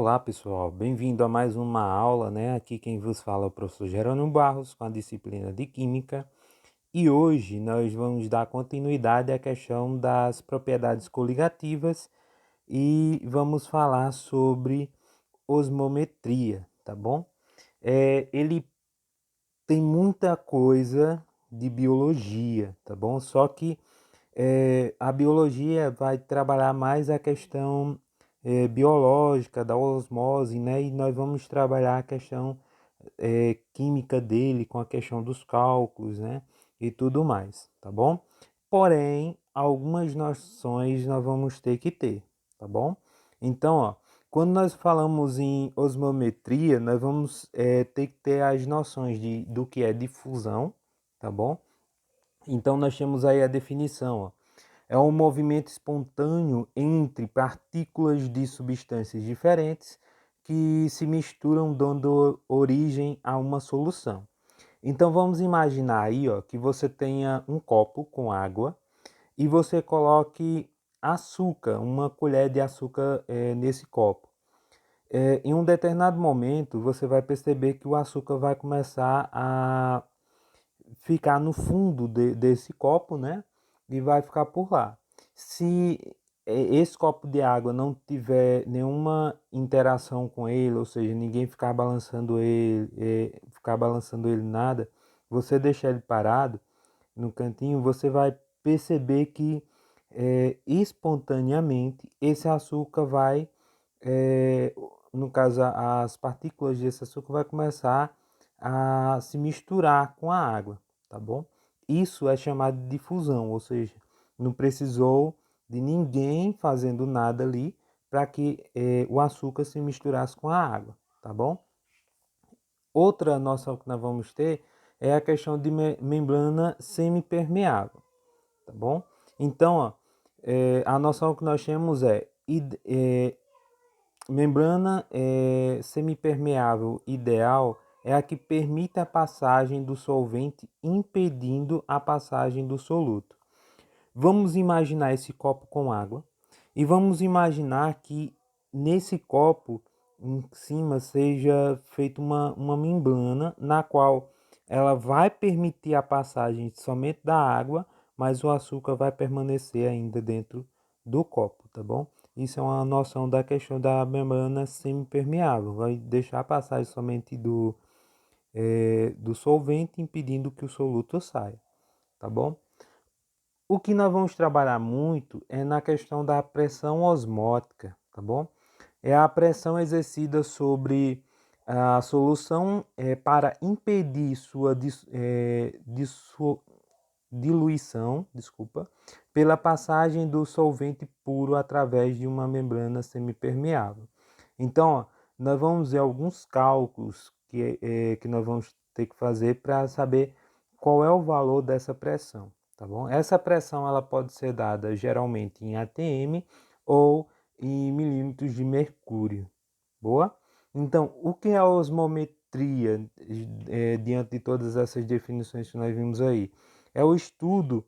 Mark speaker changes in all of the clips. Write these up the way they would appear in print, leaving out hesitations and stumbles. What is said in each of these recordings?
Speaker 1: Olá pessoal, bem-vindo a mais uma aula, né? Aqui quem vos fala é o professor Jerônimo Barros com a disciplina de Química e hoje nós vamos dar continuidade à questão das propriedades coligativas e vamos falar sobre osmometria, tá bom? Ele tem muita coisa de biologia, tá bom? Só que a biologia vai trabalhar mais a questão biológica da osmose, né? E nós vamos trabalhar a questão química dele com a questão dos cálculos, né? E tudo mais, tá bom? Porém, algumas noções nós vamos ter que ter, tá bom? Então, ó, quando nós falamos em osmometria, nós vamos ter que ter as noções do que é difusão, tá bom? Então, nós temos aí a definição, ó. É um movimento espontâneo entre partículas de substâncias diferentes que se misturam dando origem a uma solução. Então vamos imaginar aí, ó, que você tenha um copo com água e você coloque açúcar, uma colher de açúcar nesse copo. Em um determinado momento você vai perceber que o açúcar vai começar a ficar no fundo desse copo, né? E vai ficar por lá. Se esse copo de água não tiver nenhuma interação com ele, ou seja, ninguém ficar balançando ele nada, você deixar ele parado no cantinho, você vai perceber que espontaneamente esse açúcar vai, é, no caso as partículas desse açúcar vai começar a se misturar com a água, tá bom? Isso é chamado de difusão, ou seja, não precisou de ninguém fazendo nada ali para que o açúcar se misturasse com a água, tá bom? Outra noção que nós vamos ter é a questão de membrana semipermeável, tá bom? Então, ó, a noção que nós temos membrana semipermeável ideal é a que permite a passagem do solvente impedindo a passagem do soluto. Vamos imaginar esse copo com água e vamos imaginar que nesse copo em cima seja feita uma membrana na qual ela vai permitir a passagem somente da água, mas o açúcar vai permanecer ainda dentro do copo, tá bom? Isso é uma noção da questão da membrana semipermeável, vai deixar a passagem somente do solvente, impedindo que o soluto saia, tá bom? O que nós vamos trabalhar muito é na questão da pressão osmótica, tá bom? É a pressão exercida sobre a solução para impedir sua diluição, desculpa, pela passagem do solvente puro através de uma membrana semipermeável. Então, ó, nós vamos ver alguns cálculos que nós vamos ter que fazer para saber qual é o valor dessa pressão, tá bom? Essa pressão ela pode ser dada geralmente em atm ou em milímetros de mercúrio. Boa? Então, o que é a osmometria diante de todas essas definições que nós vimos aí? É o estudo,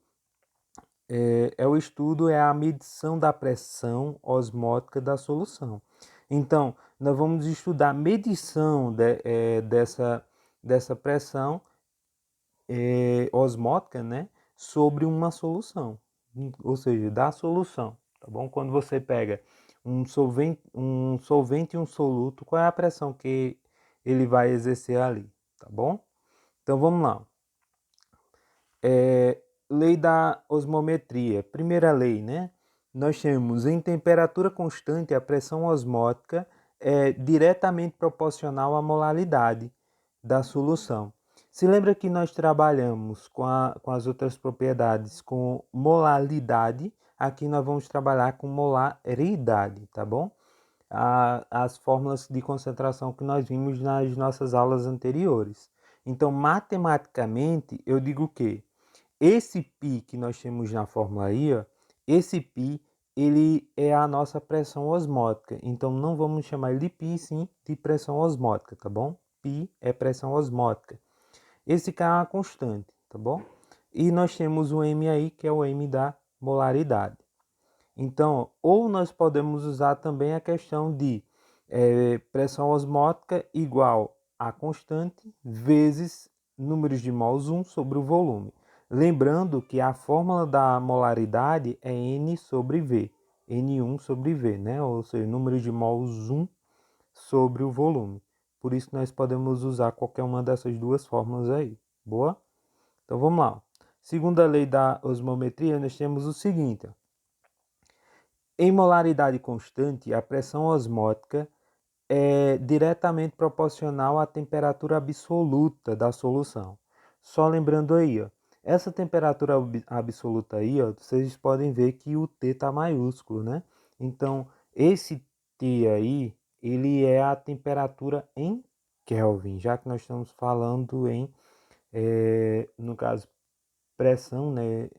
Speaker 1: é a medição da pressão osmótica da solução. Então, nós vamos estudar a medição dessa pressão osmótica, né, sobre uma solução, ou seja, da solução, tá bom? Quando você pega um solvente e um soluto, qual é a pressão que ele vai exercer ali, tá bom? Então vamos lá. Lei da osmometria. Primeira lei, né? Nós temos em temperatura constante a pressão osmótica é diretamente proporcional à molaridade da solução. Se lembra que nós trabalhamos com as outras propriedades com molaridade, aqui nós vamos trabalhar com molaridade, tá bom? As fórmulas de concentração que nós vimos nas nossas aulas anteriores. Então, matematicamente, eu digo que esse π que nós temos na fórmula aí, ó, esse π ele é a nossa pressão osmótica. Então não vamos chamar ele de π, sim de pressão osmótica, tá bom? π é pressão osmótica. Esse K é uma constante, tá bom? E nós temos o M aí, que é o M da molaridade. Então, ou nós podemos usar também a questão de pressão osmótica igual a constante vezes números de mols 1 sobre o volume. Lembrando que a fórmula da molaridade é N sobre V, N1 sobre V, né? Ou seja, número de mols 1 sobre o volume. Por isso nós podemos usar qualquer uma dessas duas fórmulas aí. Boa? Então vamos lá. Segundo a lei da osmometria, nós temos o seguinte. Em molaridade constante, a pressão osmótica é diretamente proporcional à temperatura absoluta da solução. Só lembrando aí, ó, essa temperatura absoluta aí, ó, vocês podem ver que o T está maiúsculo, né? Então, esse T aí, ele é a temperatura em Kelvin, já que nós estamos falando em, no caso, pressão, né,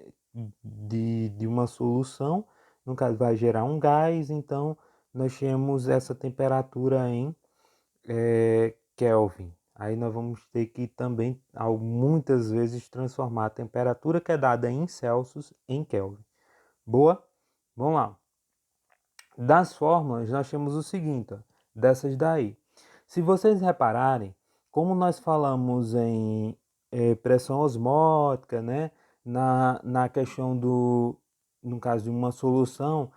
Speaker 1: de uma solução, no caso vai gerar um gás, então nós temos essa temperatura em Kelvin. Aí nós vamos ter que também, muitas vezes, transformar a temperatura que é dada em Celsius em Kelvin. Boa? Vamos lá. Das fórmulas, nós temos o seguinte, ó, dessas daí. Se vocês repararem, como nós falamos em pressão osmótica, né, na questão no caso de uma solução,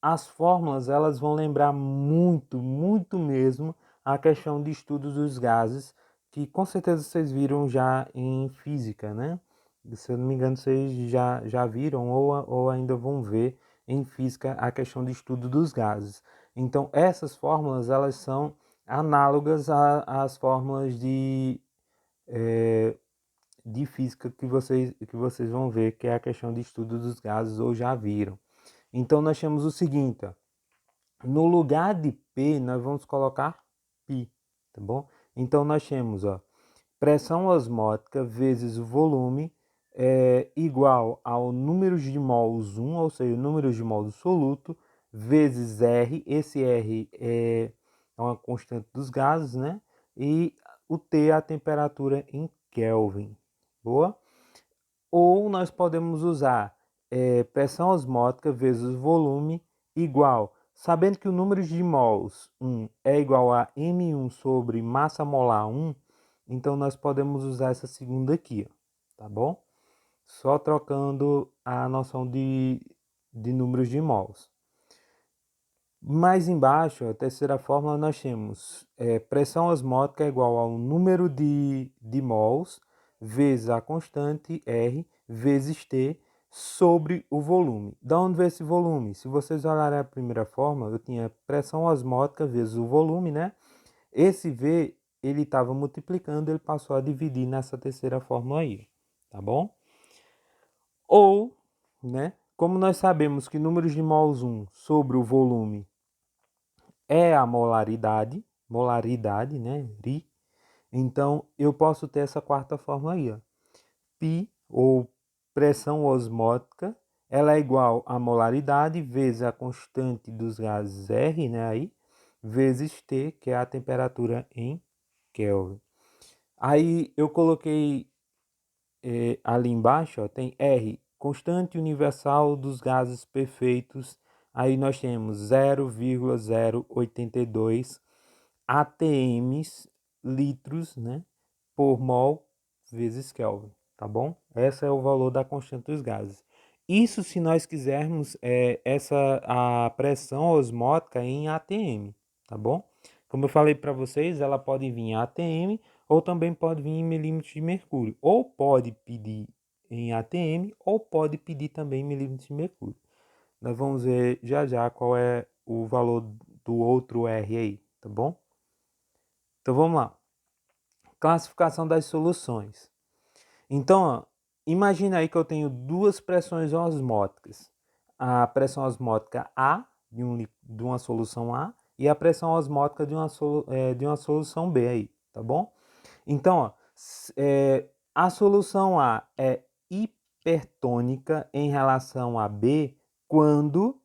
Speaker 1: as fórmulas elas vão lembrar muito, muito mesmo a questão de estudos dos gases, que com certeza vocês viram já em física, né? Se eu não me engano, vocês já viram ou ainda vão ver em física a questão de estudo dos gases. Então, essas fórmulas elas são análogas às fórmulas de física que vocês vão ver, que é a questão de estudo dos gases ou já viram. Então, nós temos o seguinte, ó, no lugar de P, nós vamos colocar π, tá bom? Então, nós temos, ó, pressão osmótica vezes o volume é igual ao número de mols 1, ou seja, o número de mols do soluto, vezes R. Esse R é uma constante dos gases, né? E o T é a temperatura em Kelvin. Boa? Ou nós podemos usar pressão osmótica vezes volume igual, sabendo que o número de mols 1 é igual a M1 sobre massa molar 1, então nós podemos usar essa segunda aqui, ó, tá bom? Só trocando a noção de números de mols. Mais embaixo, a terceira fórmula, nós temos pressão osmótica é igual ao número de mols vezes a constante R vezes T sobre o volume. Da onde veio esse volume? Se vocês olharem a primeira fórmula, eu tinha pressão osmótica vezes o volume, né? Esse V, ele estava multiplicando, ele passou a dividir nessa terceira fórmula aí, tá bom? Ou, né, como nós sabemos que números de mols 1 sobre o volume é a molaridade, né, Ri. Então, eu posso ter essa quarta fórmula aí, ó. Π, ou pressão osmótica, ela é igual a molaridade vezes a constante dos gases R, né, aí, vezes T, que é a temperatura em Kelvin. Aí eu coloquei ali embaixo, ó, tem R, constante universal dos gases perfeitos. Aí nós temos 0,082 atms litros, né, por mol vezes Kelvin, tá bom? Esse é o valor da constante dos gases. Isso se nós quisermos a pressão osmótica em atm, tá bom? Como eu falei para vocês, ela pode vir em atm ou também pode vir em milímetros de mercúrio. Ou pode pedir em atm ou pode pedir também em milímetros de mercúrio. Nós vamos ver já qual é o valor do outro R aí, tá bom? Então vamos lá. Classificação das soluções. Então, ó, imagina aí que eu tenho duas pressões osmóticas. A pressão osmótica A, de uma solução A, e a pressão osmótica de uma solução B aí, tá bom? Então, ó, a solução A é hipertônica em relação a B quando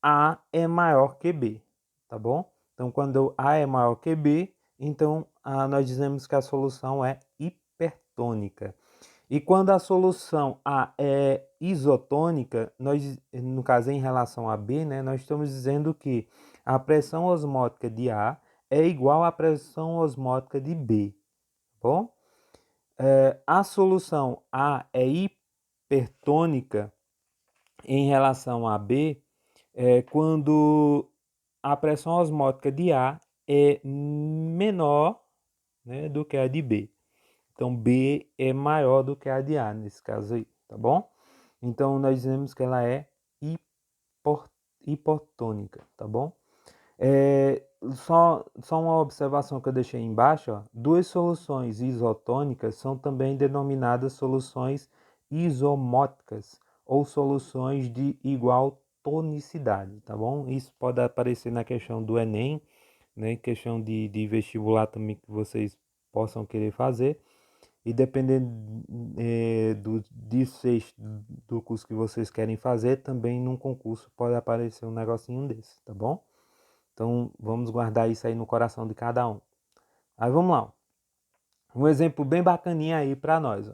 Speaker 1: A é maior que B, tá bom? Então, quando A é maior que B, então nós dizemos que a solução é hipertônica. E quando a solução A é isotônica, nós, no caso em relação a B, né, nós estamos dizendo que A pressão osmótica de A é igual à pressão osmótica de B, tá bom? A solução A é hipertônica em relação a B quando a pressão osmótica de A é menor, né, do que a de B. Então, B é maior do que a de A, nesse caso aí, tá bom? Então, nós dizemos que ela é hipotônica, tá bom? Só uma observação que eu deixei embaixo, ó. Duas soluções isotônicas são também denominadas soluções isomóticas ou soluções de igual tonicidade, tá bom? Isso pode aparecer na questão do Enem, né? Questão de vestibular também que vocês possam querer fazer. E dependendo do curso que vocês querem fazer, também num concurso pode aparecer um negocinho desse, tá bom? Então vamos guardar isso aí no coração de cada um. Aí vamos lá. Um exemplo bem bacaninha aí para nós. Ó.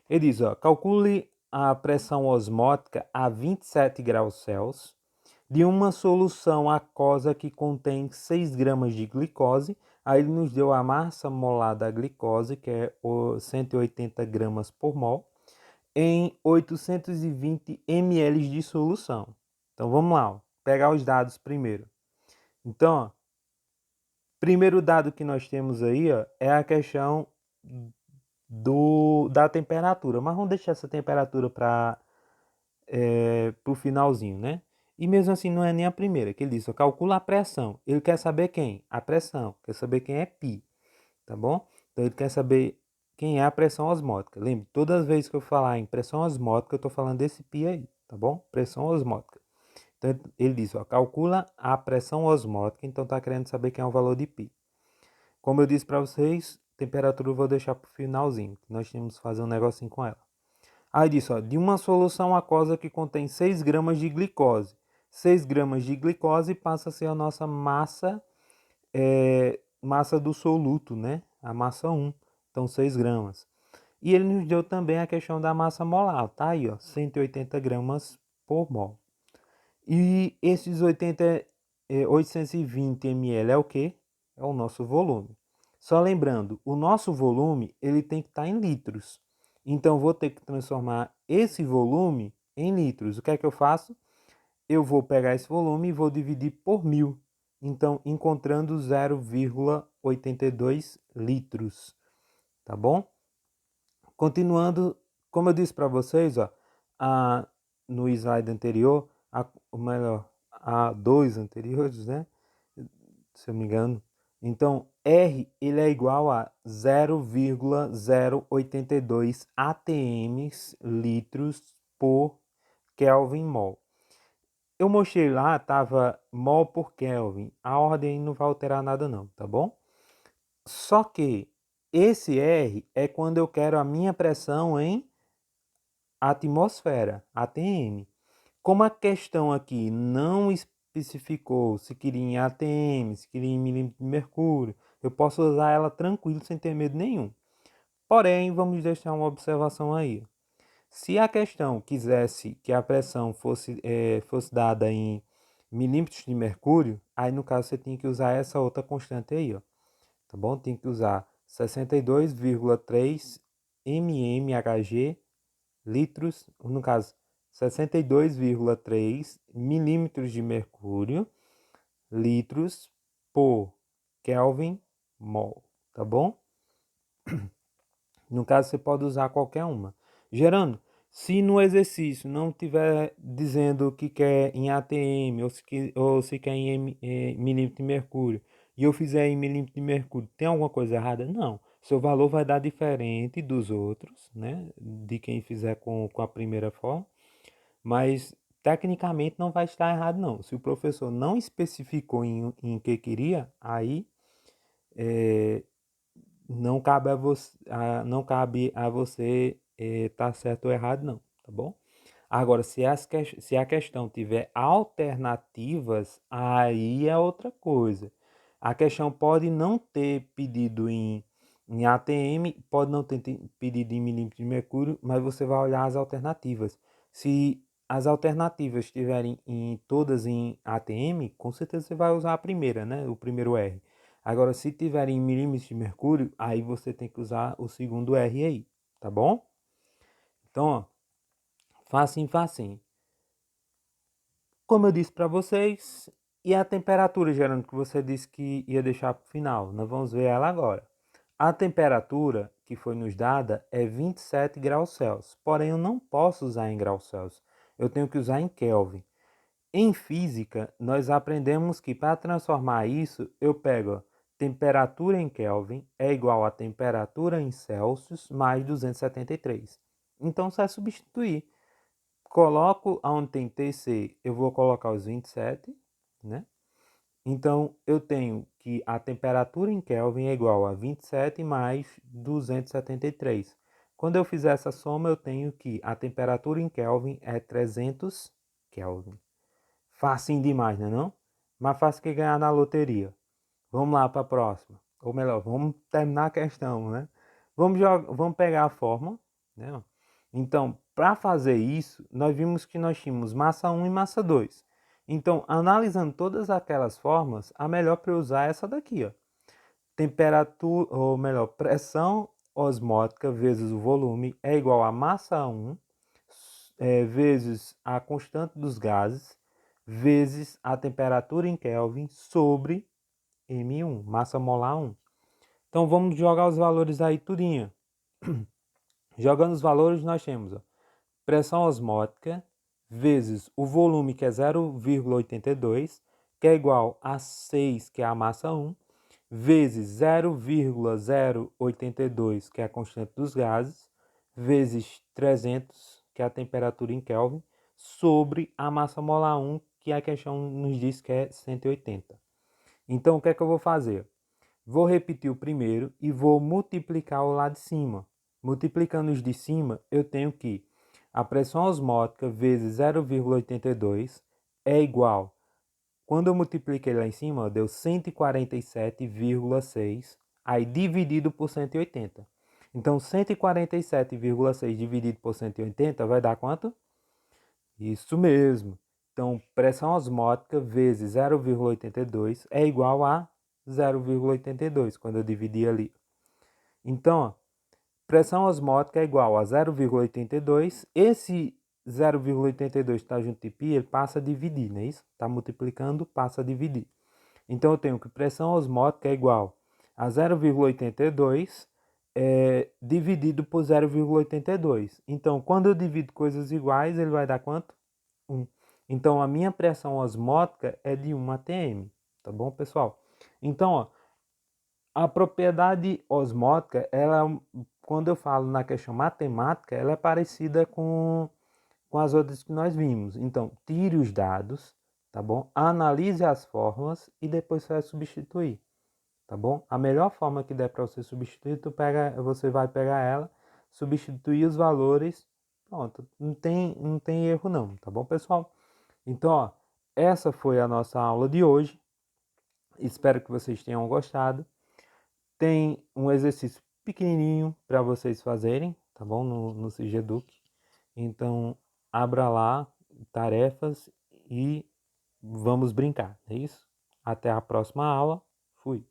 Speaker 1: Ele diz, ó, calcule a pressão osmótica a 27 graus Celsius de uma solução aquosa que contém 6 gramas de glicose. Aí ele nos deu a massa molar da glicose, que é 180 gramas por mol, em 820 ml de solução. Então vamos lá, ó, pegar os dados primeiro. Então, ó, primeiro dado que nós temos aí, ó, é a questão da temperatura. Mas vamos deixar essa temperatura para o finalzinho, né? E mesmo assim não é nem a primeira, que ele diz, ó, calcula a pressão. Ele quer saber quem? A pressão. Quer saber quem é π, tá bom? Então ele quer saber quem é a pressão osmótica. Lembre, todas as vezes que eu falar em pressão osmótica, eu estou falando desse π aí, tá bom? Pressão osmótica. Então ele diz, ó, calcula a pressão osmótica, então está querendo saber quem é o valor de π. Como eu disse para vocês, temperatura eu vou deixar para o finalzinho, que nós temos que fazer um negocinho com ela. Aí diz, ó, de uma solução aquosa que contém 6 gramas de glicose. 6 gramas de glicose passa a ser a nossa massa, massa do soluto, né? A massa 1, então 6 gramas. E ele nos deu também a questão da massa molar, tá aí, ó, 180 gramas por mol. E esses 820 ml é o quê? É o nosso volume. Só lembrando, o nosso volume ele tem que estar em litros. Então, vou ter que transformar esse volume em litros. O que é que eu faço? Eu vou pegar esse volume e vou dividir por 1000. Então, encontrando 0,82 litros. Tá bom? Continuando, como eu disse para vocês, ó, no slide anterior, ou melhor, há dois anteriores, né? Se eu me engano. Então, R ele é igual a 0,082 atm litros por Kelvin mol. Eu mostrei lá, estava mol por Kelvin. A ordem não vai alterar nada não, tá bom? Só que esse R é quando eu quero a minha pressão em atmosfera, ATM. Como a questão aqui não especificou se queria em ATM, se queria em milímetro de mercúrio, eu posso usar ela tranquilo, sem ter medo nenhum. Porém, vamos deixar uma observação aí. Se a questão quisesse que a pressão fosse dada em milímetros de mercúrio, aí no caso você tem que usar essa outra constante aí, ó. Tá bom? Tem que usar 62,3 mmHg litros, no caso, 62,3 milímetros de mercúrio, litros por Kelvin mol, tá bom? No caso, você pode usar qualquer uma. Gerando, se no exercício não tiver dizendo que quer em ATM ou se quer em milímetro de mercúrio e eu fizer em milímetro de mercúrio, tem alguma coisa errada? Não. Seu valor vai dar diferente dos outros, né? De quem fizer com a primeira forma. Mas tecnicamente não vai estar errado, não. Se o professor não especificou em que queria, aí não cabe a você estar certo ou errado, não, tá bom? Agora, se a questão tiver alternativas, aí é outra coisa. A questão pode não ter pedido em ATM, pode não ter pedido em milímetro de mercúrio, mas você vai olhar as alternativas. Se as alternativas estiverem todas em ATM, com certeza você vai usar a primeira, né? O primeiro R. Agora, se tiverem em milímetros de mercúrio, aí você tem que usar o segundo R aí, tá bom? Então, ó, facinho, facinho. Como eu disse para vocês, e a temperatura, Gerando, que você disse que ia deixar para o final, nós vamos ver ela agora. A temperatura que foi nos dada é 27 graus Celsius, porém eu não posso usar em graus Celsius, eu tenho que usar em Kelvin. Em física, nós aprendemos que para transformar isso, eu pego temperatura em Kelvin é igual a temperatura em Celsius mais 273. Então, você vai substituir. Coloco onde tem TC, eu vou colocar os 27, né? Então, eu tenho que a temperatura em Kelvin é igual a 27 mais 273. Quando eu fizer essa soma, eu tenho que a temperatura em Kelvin é 300 Kelvin. Facinho demais, né não? Mais fácil que ganhar na loteria. Vamos lá para a próxima. Ou melhor, vamos terminar a questão, né? Vamos pegar a fórmula, né? Então, para fazer isso, nós vimos que nós tínhamos massa 1 e massa 2. Então, analisando todas aquelas formas, a melhor para usar é essa daqui, ó. Temperatura, ou melhor, pressão osmótica vezes o volume é igual a massa 1 vezes a constante dos gases vezes a temperatura em Kelvin sobre M1, massa molar 1. Então vamos jogar os valores aí tudinho. Jogando os valores nós temos pressão osmótica vezes o volume que é 0,82, que é igual a 6, que é a massa 1, vezes 0,082, que é a constante dos gases, vezes 300, que é a temperatura em Kelvin, sobre a massa molar 1, que a questão nos diz que é 180. Então, o que é que eu vou fazer? Vou repetir o primeiro e vou multiplicar o lá de cima. Multiplicando os de cima, eu tenho que a pressão osmótica vezes 0,82 é igual. Quando eu multipliquei lá em cima, deu 147,6, aí dividido por 180. Então, 147,6 dividido por 180 vai dar quanto? Isso mesmo. Então, pressão osmótica vezes 0,82 é igual a 0,82, quando eu dividir ali. Então, ó, pressão osmótica é igual a 0,82. Esse 0,82 está junto de π, ele passa a dividir, não é isso? Está multiplicando, passa a dividir. Então, eu tenho que pressão osmótica é igual a 0,82 dividido por 0,82. Então, quando eu divido coisas iguais, ele vai dar quanto? 1. Então, a minha pressão osmótica é de 1 atm, tá bom, pessoal? Então, ó, a propriedade osmótica, ela, quando eu falo na questão matemática, ela é parecida com as outras que nós vimos. Então, tire os dados, tá bom? Analise as fórmulas e depois você vai substituir, tá bom? A melhor forma que der para você substituir, você vai pegar ela, substituir os valores, pronto, não tem erro não, tá bom, pessoal? Então, ó, essa foi a nossa aula de hoje. Espero que vocês tenham gostado. Tem um exercício pequenininho para vocês fazerem, tá bom? No Cigeduc. Então, abra lá, tarefas e vamos brincar, é isso? Até a próxima aula. Fui.